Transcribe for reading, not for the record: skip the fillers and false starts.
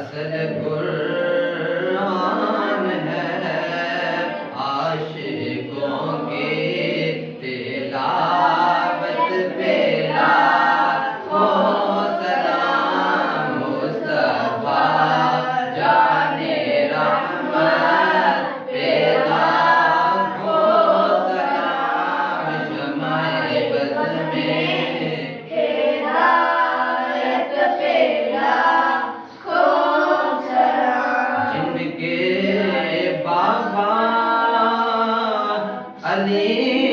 असल कुरान है आशिकों की तिलावत पे लाखों सलाम मुस्तफा जाने रहमत पे लाखों सलाम शमाए बज़ में जिनके बाबा अली